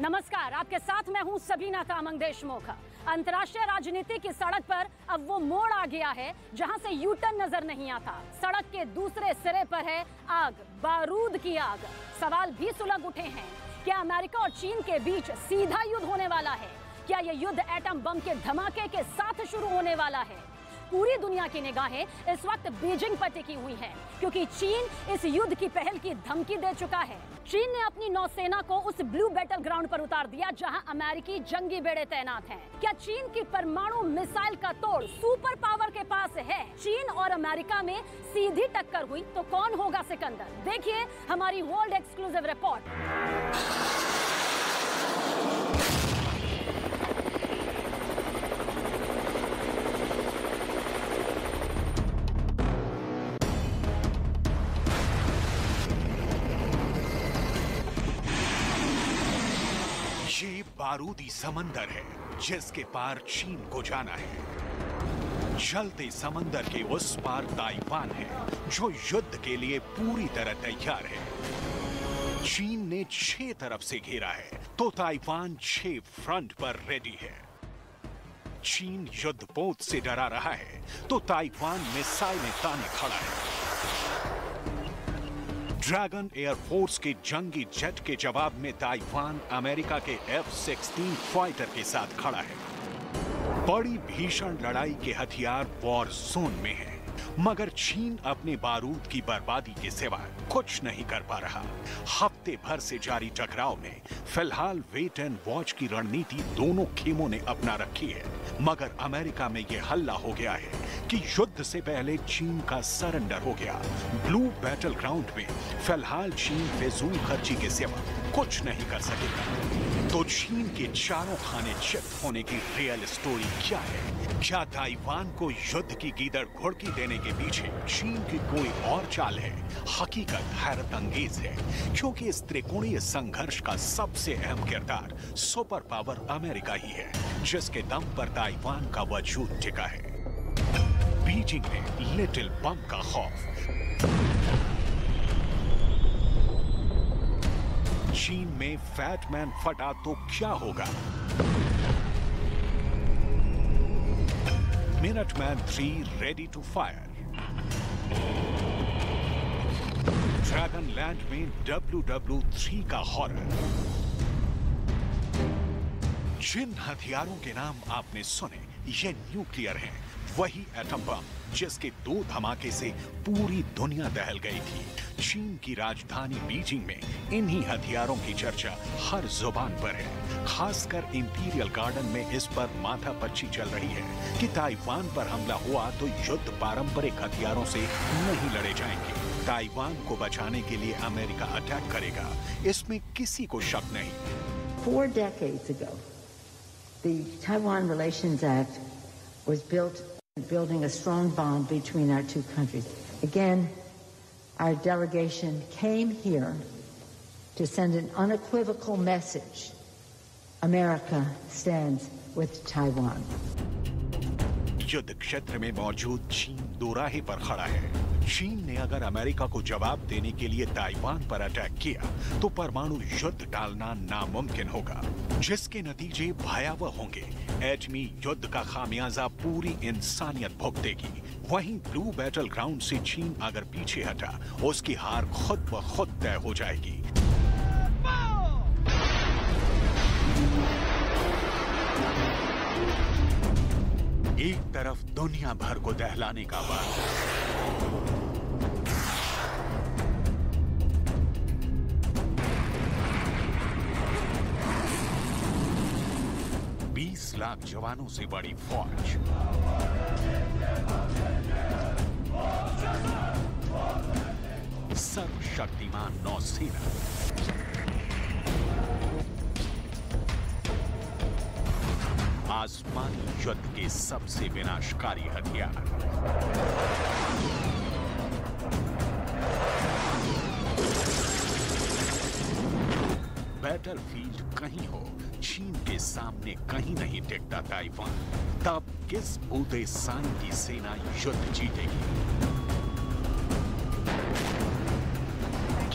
नमस्कार, आपके साथ मैं हूं सबीना तामंग देशमुख। अंतर्राष्ट्रीय राजनीति की सड़क पर अब वो मोड़ आ गया है जहां से यू टर्न नजर नहीं आता। सड़क के दूसरे सिरे पर है आग, बारूद की आग। सवाल भी सुलग उठे हैं, क्या अमेरिका और चीन के बीच सीधा युद्ध होने वाला है? क्या यह युद्ध एटम बम के धमाके के साथ शुरू होने वाला है? पूरी दुनिया की निगाहें इस वक्त बीजिंग पर टिकी हुई हैं, क्योंकि चीन इस युद्ध की पहल की धमकी दे चुका है। चीन ने अपनी नौसेना को उस ब्लू बैटल ग्राउंड पर उतार दिया जहां अमेरिकी जंगी बेड़े तैनात हैं। क्या चीन की परमाणु मिसाइल का तोड़ सुपर पावर के पास है? चीन और अमेरिका में सीधी टक्कर हुई तो कौन होगा सिकंदर? देखिए हमारी वर्ल्ड एक्सक्लूसिव रिपोर्ट। ये बारूदी समंदर है जिसके पार चीन को जाना है। जलते समंदर के उस पार ताइवान है जो युद्ध के लिए पूरी तरह तैयार है। चीन ने 6 तरफ से घेरा है तो ताइवान 6 फ्रंट पर रेडी है। चीन युद्धपोत से डरा रहा है तो ताइवान मिसाइलें ताने खड़ा है। ड्रैगन एयरफोर्स के जंगी जेट के जवाब में ताइवान अमेरिका के F-16 फाइटर के साथ खड़ा है। बड़ी भीषण लड़ाई के हथियार वॉर जोन में हैं, मगर चीन अपने बारूद की बर्बादी के सिवा कुछ नहीं कर पा रहा। हफ्ते भर से जारी टकराव में फिलहाल वेट एंड वॉच की रणनीति दोनों खेमों ने अपना रखी है, मगर अमेरिका में यह हल्ला हो गया है कि युद्ध से पहले चीन का सरेंडर हो गया। ब्लू बैटल ग्राउंड में फिलहाल चीन फिजूल खर्ची के सिवा कुछ नहीं कर सकेगा। तो चीन के चारों खाने चित होने की रियल स्टोरी क्या है? क्या ताइवान को युद्ध की गीदड़ घुड़की देने के पीछे चीन की कोई और चाल है? हकीकत हैरत अंगेज है, क्योंकि इस त्रिकोणीय संघर्ष का सबसे अहम किरदार सुपर पावर अमेरिका ही है, जिसके दम पर ताइवान का वजूद टिका है। बीजिंग में लिटिल बम का खौफ, चीन में फैट मैन फटा तो क्या होगा? Minuteman 3 ready to fire. Dragon land में WW3 का हॉरर। जिन हथियारों के नाम आपने सुने ये न्यूक्लियर हैं, वही एटम बम जिसके 2 धमाके से पूरी दुनिया दहल गई थी। चीन की राजधानी बीजिंग में इन्हीं हथियारों की चर्चा हर जुबान पर है। खासकर इंपीरियल गार्डन में इस पर माथापच्ची चल रही है कि ताइवान पर हमला हुआ तो युद्ध पारंपरिक हथियारों से नहीं लड़े जाएंगे। ताइवान को बचाने के लिए अमेरिका अटैक करेगा, इसमें किसी को शक नहीं। 4 decades ago, the Taiwan Relations Act was building a strong bond between our two countries. Again, our delegation came here to send an unequivocal message. America stands with Taiwan. युद्ध क्षेत्र में मौजूद चीन दोराहे पर खड़ा है। चीन ने अगर अमेरिका को जवाब देने के लिए ताइवान पर अटैक किया तो परमाणु युद्ध टालना नामुमकिन होगा, जिसके नतीजे भयावह होंगे। एटमी युद्ध का खामियाजा पूरी इंसानियत भुगतेगी। वहीं ब्लू बैटल ग्राउंड से चीन अगर पीछे हटा, उसकी हार खुद ब खुद तय हो जाएगी। एक तरफ दुनिया भर को दहलाने का वार, लाख जवानों से बड़ी फौज, सर्वशक्तिमान नौसेना, आसमानी युद्ध के सबसे विनाशकारी हथियार। बैटलफील्ड कहीं हो, चीन के सामने कहीं नहीं टिकता ताइवान। तब किस बूते साइन की सेना युद्ध जीतेगी?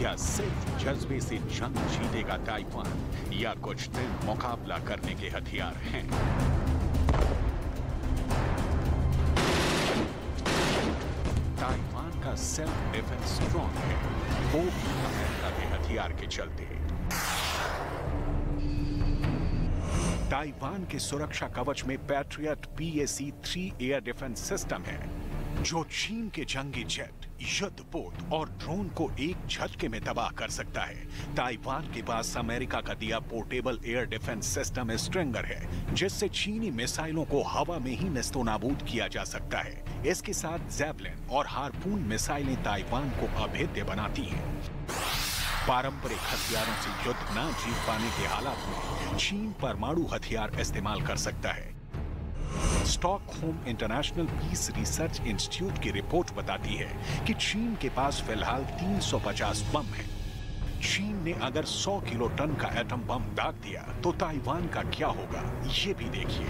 क्या सिर्फ जज्बे से जंग जीतेगा ताइवान या कुछ दिन मुकाबला करने के हथियार हैं? ताइवान का सेल्फ डिफेंस स्ट्रॉन्ग है, वो भी अमेरिका के हथियार के चलते। ताइवान के सुरक्षा कवच में patriot PAC-3 air defence system है, जो चीन के जंगी जेट, युद्धपोत और ड्रोन को एक झटके में तबाह कर सकता है। ताइवान के पास अमेरिका का दिया portable air defence system stringer है, जिससे चीनी मिसाइलों को हवा में ही नेस्तनाबूद किया जा सकता है। इसके साथ जैवलिन और हार्पून मिसाइलें ताइवान को अभेद्य बनाती हैं। पारंपरिक हथियारों से युद्ध न जीत पाने के हालात में चीन परमाणु हथियार इस्तेमाल कर सकता है। Stockholm International Peace Research Institute की रिपोर्ट बताती है कि चीन के पास फिलहाल 350 बम हैं। चीन ने अगर 100 किलो टन का एटम बम दाग दिया तो ताइवान का क्या होगा, ये भी देखिए।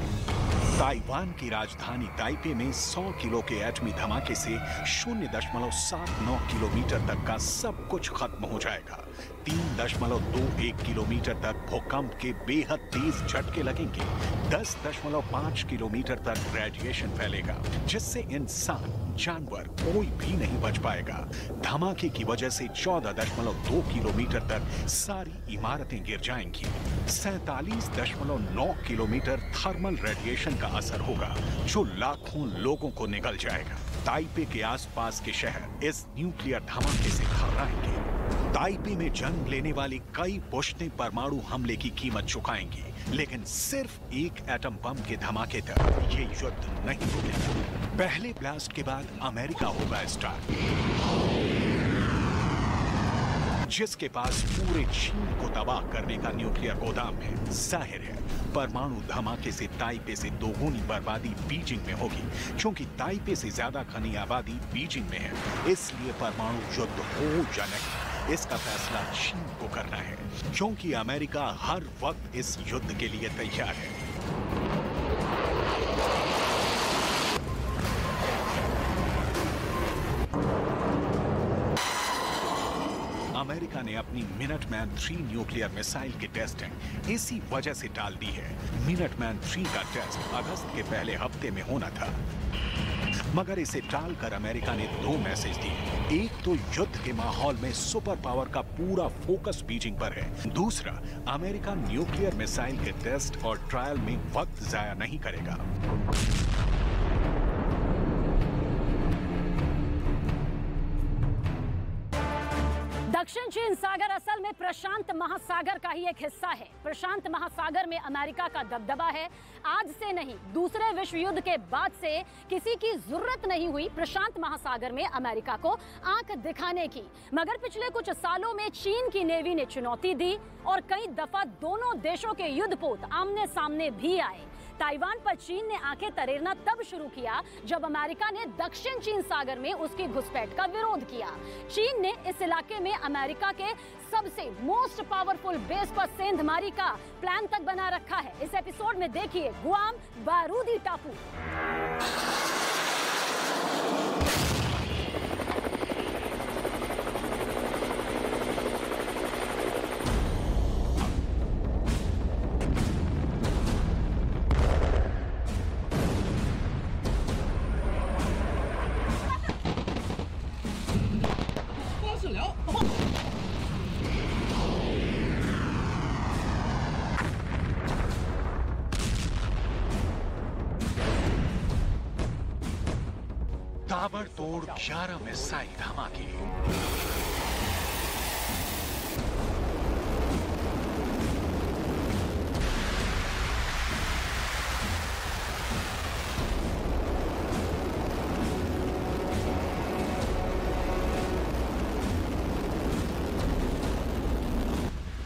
ताइवान की राजधानी ताइपे में 100 किलो के एटमी धमाके से 0.79 किलोमीटर तक का सब कुछ खत्म हो जाएगा। 3.21 किलोमीटर तक भूकंप के बेहद तेज झटके लगेंगे। 10.5 किलोमीटर तक रेडिएशन फैलेगा, जिससे इंसान, जानवर कोई भी नहीं बच पाएगा। धमाके की वजह से 14.2 किलोमीटर तक सारी इमारतें गिर जाएंगी। 47.9 किलोमीटर थर्मल रेडिएशन का असर होगा, जो लाखों लोगों को निगल जाएगा। ताइपे के आसपास के शहर इस न्यूक्लियर धमाके से घबराएंगे। ताइपे में जन्म लेने वाली कई पुश्तें परमाणु हमले की कीमत चुकाएंगी, लेकिन सिर्फ एक एटम बम के धमाके तक ये युद्ध नहीं रुकेगा। पहले ब्लास्ट के बाद अमेरिका होगा स्टार्ट, जिसके पास पूरे चीन को तबाह करने का न्यूक्लियर गोदाम है। जाहिर है परमाणु धमाके से ताइपे से दोगुनी बर्बादी बीजिंग में होगी, क्योंकि ताइपे से ज्यादा घनी आबादी बीजिंग में है। इसलिए परमाणु युद्ध हो या नहीं, इसका फैसला चीन को करना है, क्योंकि अमेरिका हर वक्त इस युद्ध के लिए तैयार है। अमेरिका ने अपनी मिनटमैन 3 न्यूक्लियर मिसाइल की टेस्टिंग इसी वजह से टाल दी है। मिनटमैन 3 का टेस्ट अगस्त के पहले हफ्ते में होना था, मगर इसे टालकर अमेरिका ने 2 मैसेज दिए। एक तो युद्ध के माहौल में सुपर पावर का पूरा फोकस बीजिंग पर है। दूसरा, अमेरिका न्यूक्लियर मिसाइल के टेस्ट और ट्रायल में वक्त जाया नहीं करेगा। दक्षिण चीन सागर असल में प्रशांत महासागर का ही एक हिस्सा है। प्रशांत महासागर में अमेरिका का दबदबा है। आज से नहीं, दूसरे विश्व युद्ध के बाद से किसी की जरूरत नहीं हुई प्रशांत महासागर में अमेरिका को आंख दिखाने की, मगर पिछले कुछ सालों में चीन की नेवी ने चुनौती दी और कई दफा दोनों देशों के युद्धपोत आमने सामने भी आए। ताइवान पर चीन ने आंखें तरेरना तब शुरू किया जब अमेरिका ने दक्षिण चीन सागर में उसकी घुसपैठ का विरोध किया। चीन ने इस इलाके में अमेरिका के सबसे मोस्ट पावरफुल बेस पर सेंधमारी का प्लान तक बना रखा है। इस एपिसोड में देखिए गुआम बारूदी टापू। ताबड़तोड़ 11 मिसाइल धमाके।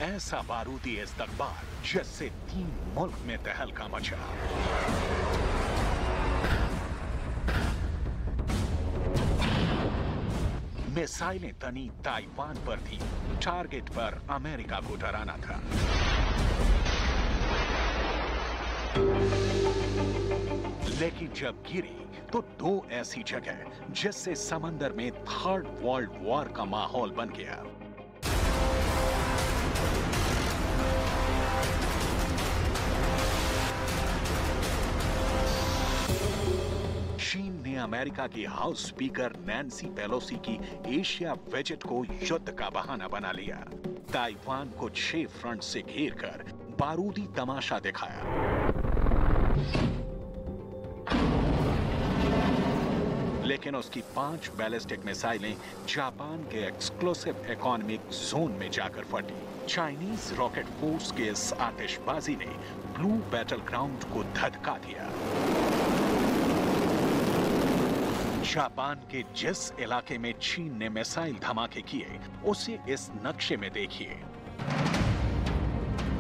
ऐसा बारूदी इस्तकबाल जिससे 3 मुल्क में तहलका मचा। मिसाइलें तनी ताइवान पर थी, टारगेट पर अमेरिका को डराना था। लेकिन जब गिरी तो 2 ऐसी जगह जिससे समंदर में 3rd वर्ल्ड वॉर का माहौल बन गया। ने अमेरिका की हाउस स्पीकर नैन्सी पेलोसी की एशिया विजिट को युद्ध का बहाना बना लिया। ताइवान को 6 फ्रंट से घेरकर बारूदी तमाशा दिखाया। लेकिन उसकी 5 बैलिस्टिक मिसाइलें जापान के एक्सक्लूसिव इकोनॉमिक जोन में जाकर फटी। चाइनीज रॉकेट फोर्स के इस आतिशबाजी ने ब्लू बैटल ग्राउंड को धधका दिया। जापान के जिस इलाके में चीन ने मिसाइल धमाके किए, उसे इस नक्शे में देखिए।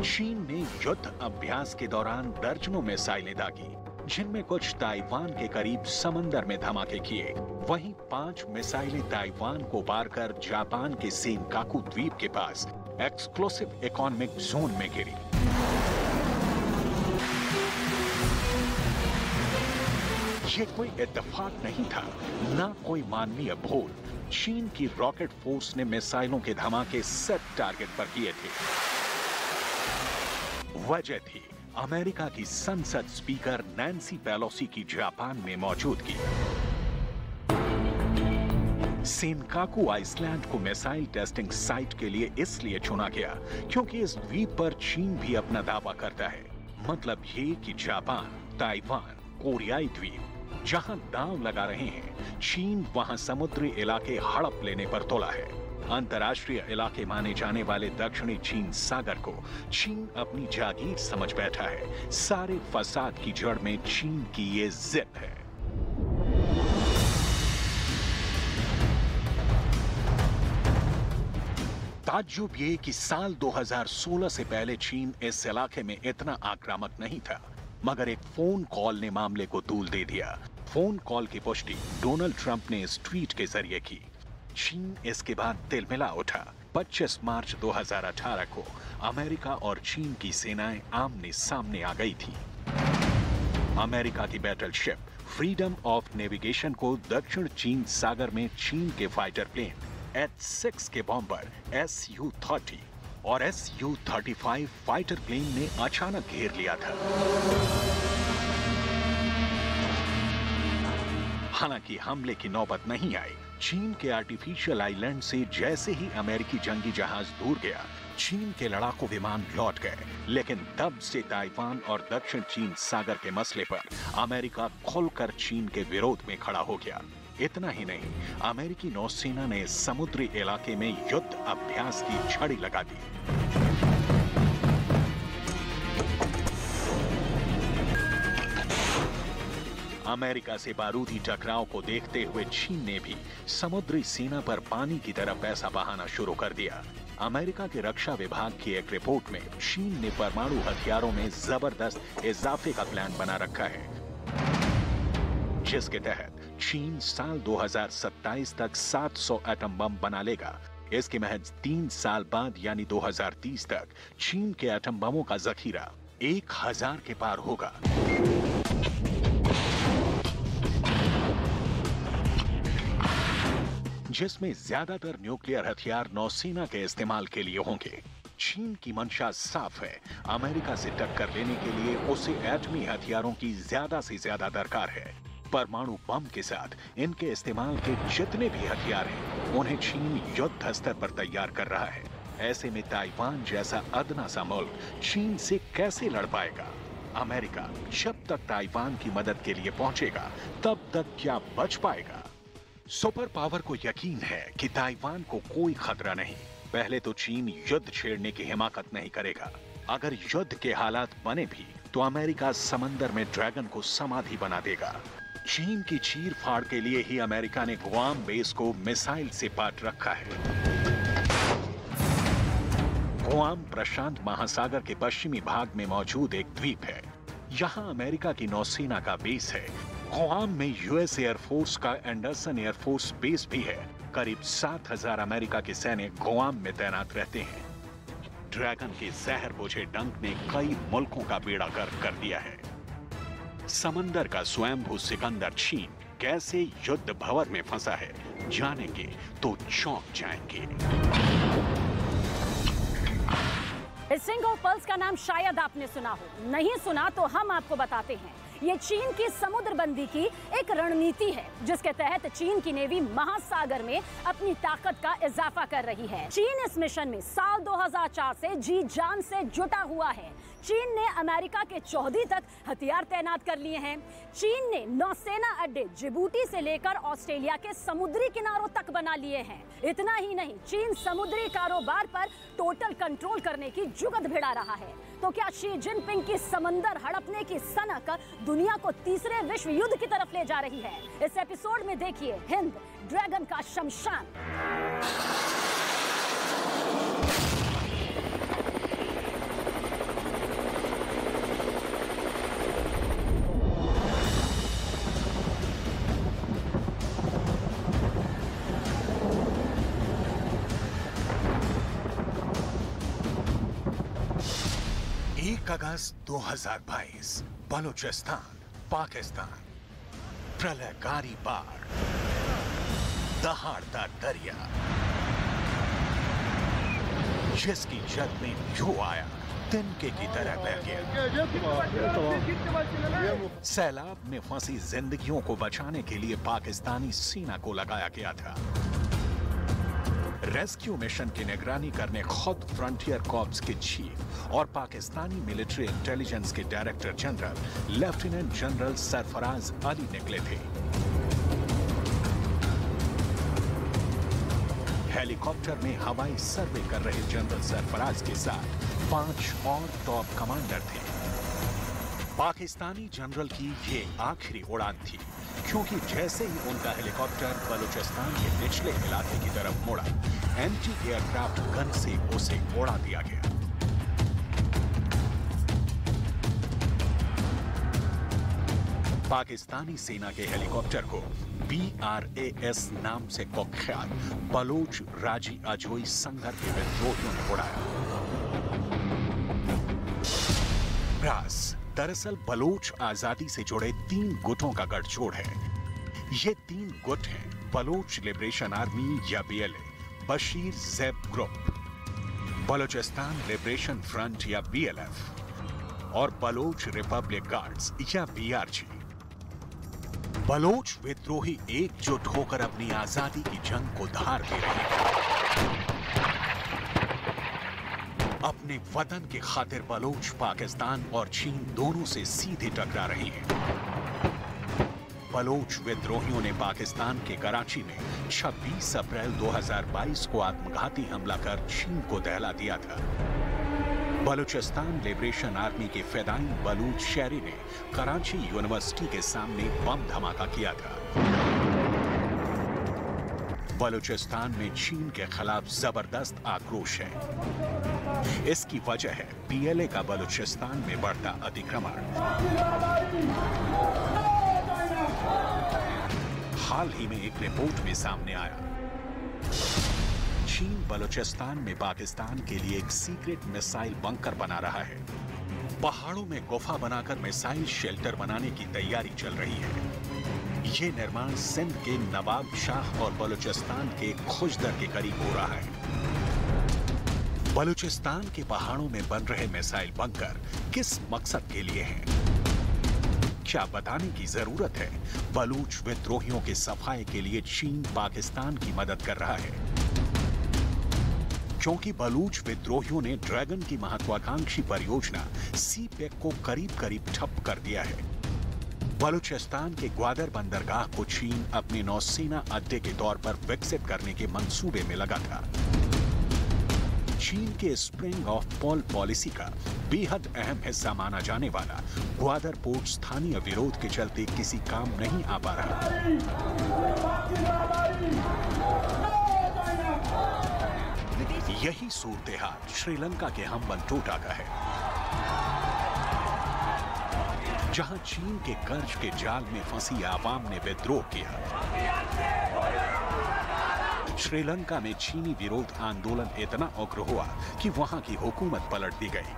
चीन ने युद्ध अभ्यास के दौरान दर्जनों मिसाइलें दागी, जिनमें कुछ ताइवान के करीब समंदर में धमाके किए। वहीं 5 मिसाइलें ताइवान को पार कर जापान के सेनकाकू द्वीप के पास एक्सक्लूसिव इकोनॉमिक जोन में गिरी। ये कोई इत्तेफाक नहीं था, ना कोई मानवीय भूल। चीन की रॉकेट फोर्स ने मिसाइलों के धमाके सेट टारगेट पर किए थे। वजह थी अमेरिका की संसद स्पीकर नैन्सी पेलोसी की जापान में मौजूदगी। सेनकाकू आइसलैंड को मिसाइल टेस्टिंग साइट के लिए इसलिए चुना गया क्योंकि इस द्वीप पर चीन भी अपना दावा करता है। मतलब ये कि जापान, ताइवान, कोरियाई द्वीप जहां दांव लगा रहे हैं, चीन वहां समुद्री इलाके हड़प लेने पर तुला है। अंतर्राष्ट्रीय इलाके माने जाने वाले दक्षिणी चीन सागर को चीन अपनी जागीर समझ बैठा है। सारे फसाद की जड़ में चीन की ये जिद है। ताज्जुब ये कि साल 2016 से पहले चीन इस इलाके में इतना आक्रामक नहीं था, मगर एक फोन कॉल ने मामले को तूल दे दिया। फोन कॉल की पुष्टि डोनाल्ड ट्रंप ने इस ट्वीट के जरिए की। चीन इसके बाद तिलमिला उठा। 25 मार्च 2018 को अमेरिका और चीन की सेनाएं आमने सामने आ गई थी। अमेरिका की बैटलशिप फ्रीडम ऑफ नेविगेशन को दक्षिण चीन सागर में चीन के फाइटर प्लेन H-6 के बॉम्बर Su-30 और Su-35 फाइटर प्लेन ने अचानक घेर लिया था। हालांकि हमले की नौबत नहीं आई। चीन के आर्टिफिशियल आइलैंड से जैसे ही अमेरिकी जंगी जहाज दूर गया, चीन के लड़ाकू विमान लौट गए। लेकिन तब से ताइवान और दक्षिण चीन सागर के मसले पर अमेरिका खुलकर चीन के विरोध में खड़ा हो गया। इतना ही नहीं, अमेरिकी नौसेना ने समुद्री इलाके में युद्ध अभ्यास की छड़ी लगा दी। अमेरिका से बारूदी टकराव को देखते हुए चीन ने भी समुद्री सीमा पर पानी की तरह पैसा बहाना शुरू कर दिया। अमेरिका के रक्षा विभाग की एक रिपोर्ट में चीन ने परमाणु हथियारों में जबरदस्त इजाफे का प्लान बना रखा है, जिसके तहत चीन साल 2027 तक 700 एटम बम बना लेगा। इसके महज 3 साल बाद यानी 2030 तक चीन के एटम बमों का जखीरा 1000 के पार होगा। जिसमें ज्यादातर न्यूक्लियर हथियार नौसेना के इस्तेमाल के लिए होंगे। चीन की मंशा साफ है, अमेरिका से टक्कर लेने के लिए उसे एटमी हथियारों की ज्यादा से ज्यादा दरकार है। परमाणु बम के साथ इनके इस्तेमाल के जितने भी हथियार हैं, उन्हें चीन युद्ध स्तर पर तैयार कर रहा है। ऐसे में ताइवान जैसा अदना सा मुल्क चीन से कैसे लड़ पाएगा? अमेरिका जब तक ताइवान की मदद के लिए पहुंचेगा, तब तक क्या बच पाएगा? सुपर पावर को यकीन है कि ताइवान को कोई खतरा नहीं। पहले तो चीन युद्ध छेड़ने की हिमाकत नहीं करेगा। अगर युद्ध के हालात बने भी तो अमेरिका समंदर में ड्रैगन को समाधि बना देगा। चीन की चीर फाड़ के लिए ही अमेरिका ने गुआम बेस को मिसाइल से पाट रखा है। गुआम प्रशांत महासागर के पश्चिमी भाग में मौजूद एक द्वीप है। यहाँ अमेरिका की नौसेना का बेस है। गुआम में यूएस एयरफोर्स का एंडरसन एयरफोर्स बेस भी है। करीब 7000 अमेरिका के सैनिक गुआम में तैनात रहते हैं। ड्रैगन के जहर बुझे डंक ने कई मुल्कों का बेड़ा गर्क कर दिया है। समंदर का स्वयंभू सिकंदर चीन कैसे युद्ध भंवर में फंसा है, जानेंगे तो चौंक जाएंगे। इस सिंह और पल्स का नाम शायद आपने सुना हो, नहीं सुना तो हम आपको बताते हैं। ये चीन की समुद्रबंदी की एक रणनीति है, जिसके तहत चीन की नेवी महासागर में अपनी ताकत का इजाफा कर रही है। चीन इस मिशन में साल 2004 से जी जान से जुटा हुआ है। चीन ने अमेरिका के चौहदी तक हथियार तैनात कर लिए हैं। चीन ने नौसेना अड्डे जिबूटी से लेकर ऑस्ट्रेलिया के समुद्री किनारों तक बना लिए हैं। इतना ही नहीं, चीन समुद्री कारोबार पर टोटल कंट्रोल करने की जुगत भिड़ा रहा है। तो क्या शी जिनपिंग की समंदर हड़पने की सनक दुनिया को तीसरे विश्व युद्ध की तरफ ले जा रही है? इस एपिसोड में देखिए हिंद ड्रैगन का शमशान। अगस्त 2022 बलूचिस्तान, पाकिस्तान। प्रलयकारी बाढ़, दहाड़ता दरिया, जिसकी जद में यूं आया तिनके की तरह बह गया। सैलाब में फंसी जिंदगियों को बचाने के लिए पाकिस्तानी सेना को लगाया गया था। रेस्क्यू मिशन की निगरानी करने खुद फ्रंटियर कॉर्प्स के चीफ और पाकिस्तानी मिलिट्री इंटेलिजेंस के director general lieutenant general Sarfaraz Ali निकले थे। हेलीकॉप्टर में हवाई सर्वे कर रहे जनरल सरफराज के साथ 5 और टॉप कमांडर थे। पाकिस्तानी जनरल की ये आखिरी उड़ान थी, क्योंकि जैसे ही उनका हेलीकॉप्टर बलूचिस्तान के निचले इलाके की तरफ मुड़ा, एंटी एयरक्राफ्ट गन से उसे उड़ा दिया गया। पाकिस्तानी सेना के हेलीकॉप्टर को BRAS नाम से कुख्यात बलोच राजी अजोई संघर के विद्रोहियों ने उड़ाया। ब्रास दरअसल बलोच आजादी से जुड़े 3 गुटों का गठजोड़ है। ये 3 गुट हैं बलोच लिबरेशन आर्मी या BLA, Bashir Zeb group, Balochistan liberation front या BLF और बलोच रिपब्लिक गार्ड्स या BRG। बलोच विद्रोही एकजुट होकर अपनी आजादी की जंग को धार दे रहे हैं। अपने वतन की खातिर बलोच पाकिस्तान और चीन दोनों से सीधे टकरा रही हैं। बलोच विद्रोहियों ने पाकिस्तान के कराची में 26 अप्रैल 2022 को आत्मघाती हमला कर चीन को दहला दिया था। बलूचिस्तान लिबरेशन आर्मी के फेदाइन बलूच शहरी ने कराची यूनिवर्सिटी के सामने बम धमाका किया था। बलूचिस्तान में चीन के खिलाफ जबरदस्त आक्रोश है। इसकी वजह है BLA का बलूचिस्तान में बढ़ता अतिक्रमण। हाल ही में एक रिपोर्ट में सामने आया, चीन बलूचिस्तान में पाकिस्तान के लिए एक सीक्रेट मिसाइल बंकर बना रहा है। पहाड़ों में गुफा बनाकर मिसाइल शेल्टर बनाने की तैयारी चल रही है। ये निर्माण सिंध के नवाब शाह और बलूचिस्तान के खुजदर के करीब हो रहा है। बलूचिस्तान के पहाड़ों में बन रहे मिसाइल बंकर किस मकसद के लिए हैं? क्या बताने की जरूरत है? बलूच विद्रोहियों के सफाए के लिए चीन पाकिस्तान की मदद कर रहा है, क्योंकि बलूच विद्रोहियों ने ड्रैगन की महत्वाकांक्षी परियोजना CPEC को करीब करीब ठप कर दिया है। बलूचिस्तान के ग्वादर बंदरगाह को चीन अपने नौसेना अड्डे के तौर पर विकसित करने के मंसूबे में लगा था। चीन के स्प्रिंग ऑफ पॉल पॉलिसी का बेहद अहम हिस्सा माना जाने वाला ग्वादर पोर्ट स्थानीय विरोध के चलते किसी काम नहीं आ पा रहा। यही सूरत-ए-हाल श्रीलंका के हम्बनटोटा का है, जहां चीन के कर्ज के जाल में फंसी आवाम ने विद्रोह किया। श्रीलंका में चीनी विरोध आंदोलन इतना उग्र हुआ कि वहां की हुकूमत पलट दी गई।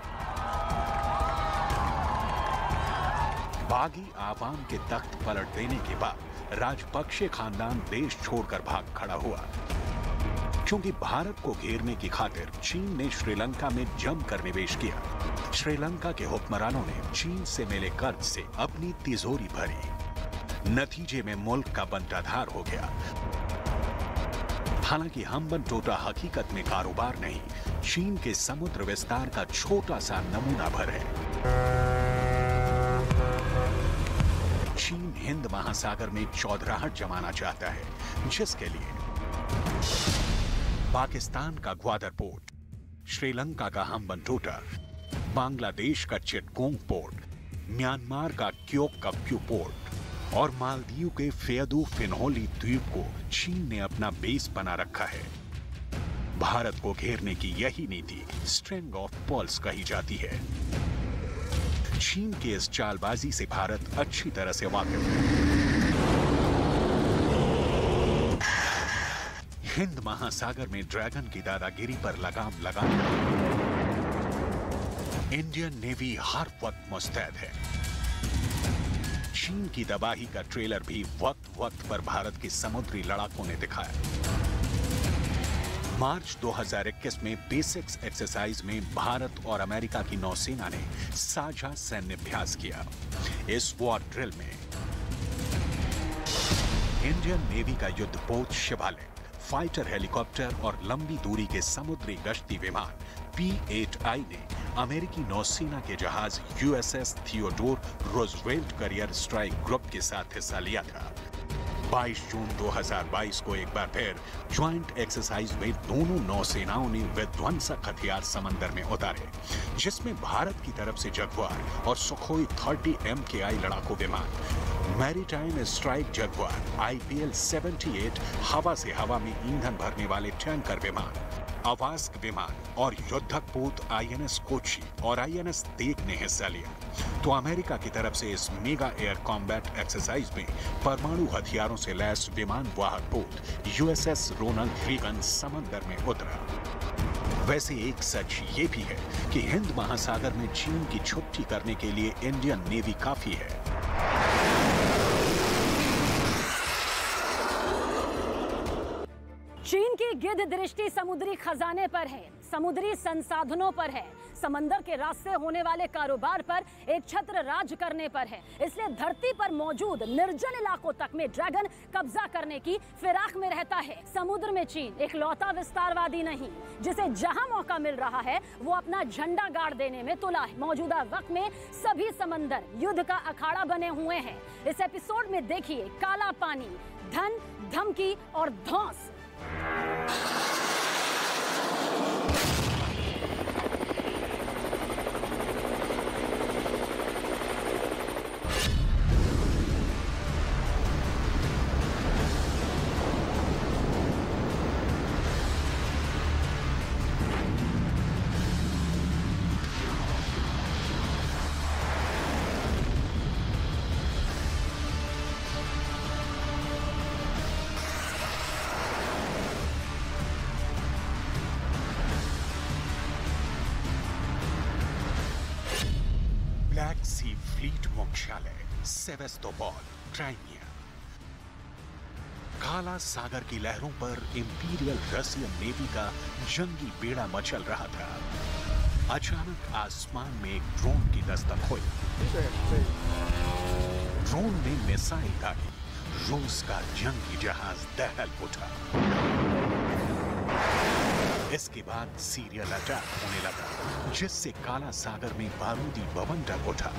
बागी आवाम के तख्त पलट देने के बाद राजपक्षे खानदान देश छोड़कर भाग खड़ा हुआ। क्योंकि भारत को घेरने की खातिर चीन ने श्रीलंका में जमकर निवेश किया। श्रीलंका के हुक्मरानों ने चीन से मिले कर्ज से अपनी तिजोरी भरी। नतीजे में मुल्क का बंटाधार हो गया। हालांकि हम्बनटोटा हकीकत में कारोबार नहीं, चीन के समुद्र विस्तार का छोटा सा नमूना भर है। चीन हिंद महासागर में चौधराहट जमाना चाहता है, जिसके लिए पाकिस्तान का ग्वादर पोर्ट, श्रीलंका का हम्बनटोटा, बांग्लादेश का चिटगोंग पोर्ट, म्यांमार का क्योक्कप्यू पोर्ट और मालदीव के फेयदू फिनहोली द्वीप को चीन ने अपना बेस बना रखा है। भारत को घेरने की यही नीति स्ट्रिंग ऑफ पर्ल्स कही जाती है। चीन के इस चालबाजी से भारत अच्छी तरह से वाकिफ है। हिंद महासागर में ड्रैगन की दादागिरी पर लगाम लगाने इंडियन नेवी हर वक्त मुस्तैद है। चीन की तबाही का ट्रेलर भी वक्त वक्त पर भारत के समुद्री लड़ाकों ने दिखाया। मार्च 2021 में बेसिक्स एक्सरसाइज में भारत और अमेरिका की नौसेना ने साझा सैन्य अभ्यास किया। इस वॉर ड्रिल में इंडियन नेवी का युद्धपोत शिवालिक, फाइटर हेलीकॉप्टर और लंबी दूरी के समुद्री गश्ती विमान P-8I ने अमेरिकी नौसेना के जहाज USS Theodore Roosevelt career strike group के साथ हिस्सा लिया था। 22 जून 2022 को एक बार फिर ज्वाइंट एक्सरसाइज में दोनों नौसेनाओं ने विध्वंसक हथियार समंदर में उतारे, जिसमें भारत की तरफ से जगुआर और सुखोई 30 MKI लड़ाकू विमान, मैरीटाइम स्ट्राइक जगुआर, IPL-78 हवा से हवा में ईंधन भरने वाले टैंकर विमान, अवास्क विमान और युद्धक पोत INS कोची और INS तेग ने हिस्सा लिया। तो अमेरिका की तरफ से इस मेगा एयर कॉम्बैट एक्सरसाइज में परमाणु हथियारों से लैस विमान वाहक पोत USS रोनाल्ड रीगन समंदर में उतरा। वैसे एक सच ये भी है कि हिंद महासागर में चीन की छुट्टी करने के लिए इंडियन नेवी काफी है। चीन की गिद्ध दृष्टि समुद्री खजाने पर है, समुद्री संसाधनों पर है, समंदर के रास्ते होने वाले कारोबार पर एक छत्र राज करने पर है। इसलिए धरती पर मौजूद निर्जन इलाकों तक में ड्रैगन कब्जा करने की फिराक में रहता है। समुद्र में चीन एक लौता विस्तारवादी नहीं, जिसे जहां मौका मिल रहा है वो अपना झंडा गाड़ देने में तुला है। मौजूदा वक्त में सभी समंदर युद्ध का अखाड़ा बने हुए हैं। इस एपिसोड में देखिए काला पानी, धन, धमकी और धौंस। ब्लैक सी फ्लीट मुख्यालय सेवेस्तोपोल, क्राइमिया। काला सागर की लहरों पर इंपीरियल रशियन नेवी का जंगी बेड़ा मचल रहा था। अचानक आसमान में एक ड्रोन की दस्तक हुई। ड्रोन ने मिसाइल दागी। रूस का जंगी जहाज दहल उठा। इसके बाद सीरियल अटैक होने लगा, जिससे काला सागर में बारूदी बवंडर उठा।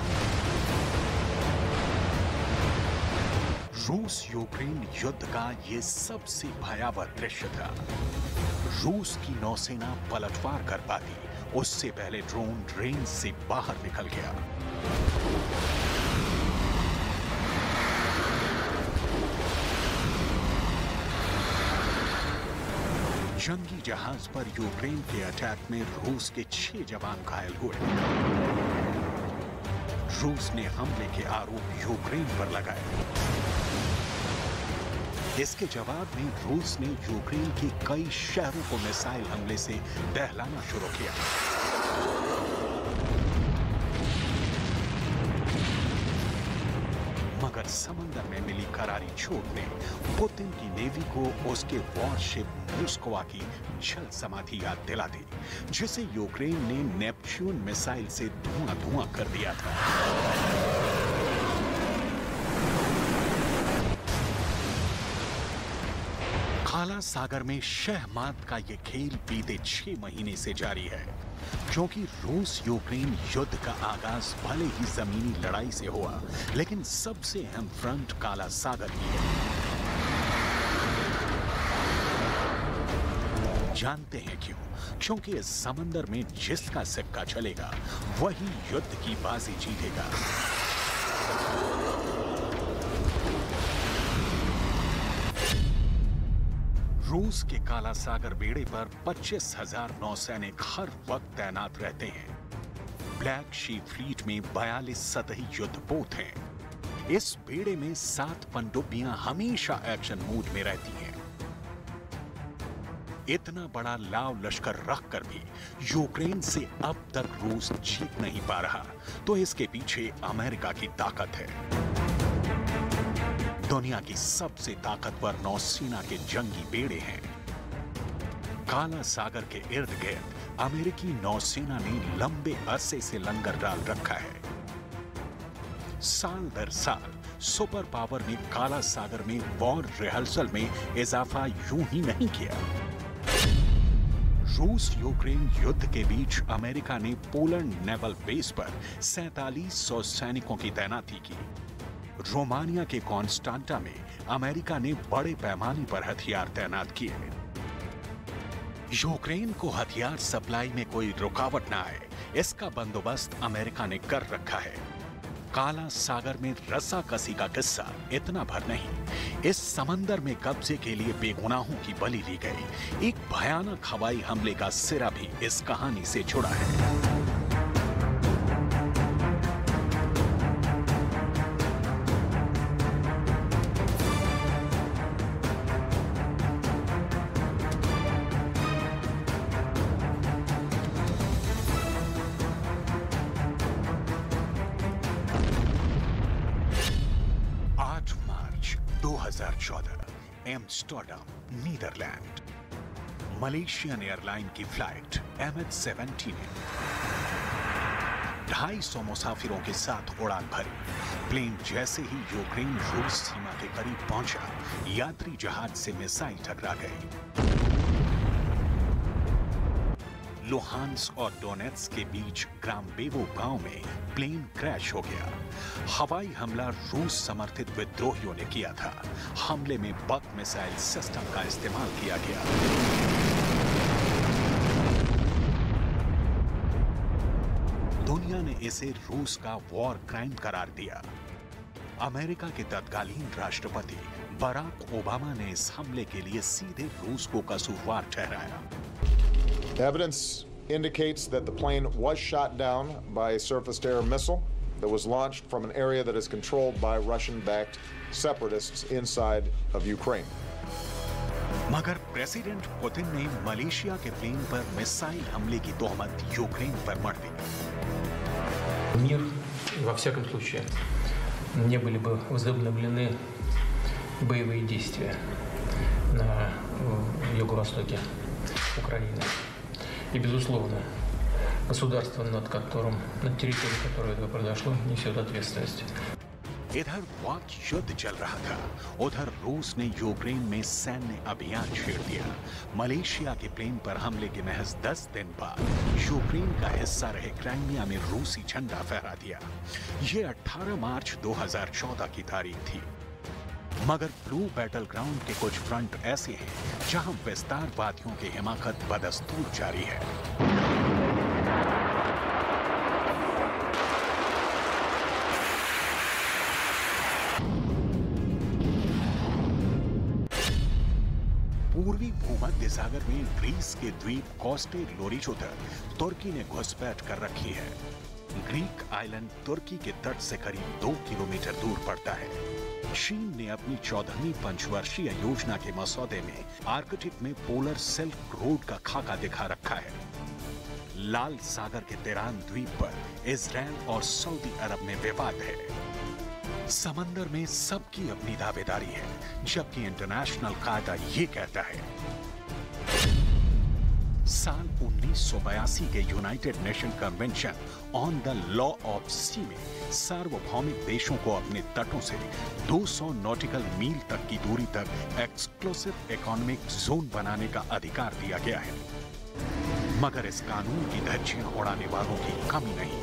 रूस यूक्रेन युद्ध का ये सबसे भयावह दृश्य था। रूस की नौसेना पलटवार कर पाती, उससे पहले ड्रोन रेंज से बाहर निकल गया। जंगी जहाज पर यूक्रेन के अटैक में रूस के 6 जवान घायल हुए। रूस ने हमले के आरोप यूक्रेन पर लगाए। इसके जवाब में रूस ने यूक्रेन के कई शहरों को मिसाइल हमले से दहलाना शुरू किया। मगर समंदर में मिली करारी चोट ने पुतिन की नेवी को उसके वॉरशिप मोस्कवा की जल समाधि याद दिला दी, जिसे यूक्रेन ने नेपच्यून मिसाइल से धुआं कर दिया था। काला सागर में शहमात का ये खेल बीते 6 महीने से जारी है, क्योंकि रूस यूक्रेन युद्ध का आगाज भले ही जमीनी लड़ाई से हुआ, लेकिन सबसे अहम फ्रंट काला सागर ही है। जानते हैं क्यों? क्योंकि इस समंदर में जिसका सिक्का चलेगा वही युद्ध की बाजी जीतेगा। रूस के काला सागर बेड़े पर 25,000 नौसैनिक हर वक्त तैनात रहते हैं। ब्लैक शी फ्लीट में 42 सतही युद्धपोत हैं। इस बेड़े में 7 पनडुब्बियां हमेशा एक्शन मोड में रहती हैं। इतना बड़ा लाव लश्कर रखकर भी यूक्रेन से अब तक रूस जीत नहीं पा रहा, तो इसके पीछे अमेरिका की ताकत है। दुनिया की सबसे ताकतवर नौसेना के जंगी बेड़े हैं। काला सागर के इर्द गिर्द अमेरिकी नौसेना ने लंबे अरसे से लंगर डाल रखा है। साल दर साल सुपर पावर ने काला सागर में वॉर रिहर्सल में इजाफा यूं ही नहीं किया। रूस यूक्रेन युद्ध के बीच अमेरिका ने पोलैंड नेवल बेस पर 4700 सैनिकों की तैनाती की। रोमानिया के कॉन्स्टांटा में अमेरिका ने बड़े पैमाने पर हथियार तैनात किए। यूक्रेन को हथियार सप्लाई में कोई रुकावट न आए, इसका बंदोबस्त अमेरिका ने कर रखा है। काला सागर में रस्साकसी का किस्सा इतना भर नहीं, इस समंदर में कब्जे के लिए बेगुनाहों की बलि ली गई एक भयानक हवाई हमले का सिरा भी इस कहानी से जुड़ा है। Amsterdam, Netherlands. मलेशियन एयरलाइन की फ्लाइट MH17 ने 250 मुसाफिरों के साथ उड़ान भरी। प्लेन जैसे ही यूक्रेन रूस सीमा के करीब पहुंचा, यात्री जहाज से मिसाइल टकरा गई। लुहांस्क और डोनेट्स्क के बीच ग्राम्बेवो गांव में प्लेन क्रैश हो गया। हवाई हमला रूस समर्थित विद्रोहियों ने किया था। हमले में बक मिसाइल सिस्टम का इस्तेमाल किया गया। दुनिया ने इसे रूस का वॉर क्राइम करार दिया। अमेरिका के तत्कालीन राष्ट्रपति बराक ओबामा ने इस हमले के लिए सीधे रूस को कसूरवार ठहराया। Evidence indicates that the plane was shot down by a surface-to-air missile that was launched from an area that is controlled by Russian-backed separatists inside of Ukraine. मगर प्रेसिडेंट पुतिन ने मलेशिया के प्लेन पर missile हमले की तोहमत Ukraine पर मढ़ दी। Мир, во всяком случае, не были бы возобновлены боевые действия на юго-востоке Украины. И, безусловно, государство, над территорией которой это произошло, несет ответственность. इधर वाक युद्ध चल रहा था, उधर रूस ने यूक्रेन में सैन्य अभियान छेड़ दिया। मलेशिया के प्लेन पर हमले के महज 10 दिन बाद यूक्रेन का हिस्सा रहे क्राइमिया में रूसी झंडा फहरा दिया। ये 18 मार्च 2014 की तारीख थी। मगर ब्लू बैटल ग्राउंड के कुछ फ्रंट ऐसे हैं जहां विस्तारवादियों की हिमाकत बदस्तूर जारी है। पूर्वी भूमध्य सागर में ग्रीस के द्वीप कोस्टे लोरिचो तक तुर्की ने घुसपैठ कर रखी है। ग्रीक आइलैंड तुर्की के तट से करीब 2 किलोमीटर दूर पड़ता है। चीन ने अपनी 14वीं पंचवर्षीय योजना के मसौदे में आर्कटिक में पोलर सिल्क रोड का खाका दिखा रखा है। लाल सागर के तिरान द्वीप पर इजराइल और सऊदी अरब में विवाद है। समंदर में सबकी अपनी दावेदारी है, जबकि इंटरनेशनल कायदा ये कहता है। साल 1982 के United Nation Convention on the Law of Sea में सार्वभौमिक देशों को अपने तटों से 200 नॉटिकल मील तक की दूरी तक एक्सक्लूसिव इकोनॉमिक जोन बनाने का अधिकार दिया गया है। मगर इस कानून की धज्जियां उड़ाने वालों की कमी नहीं।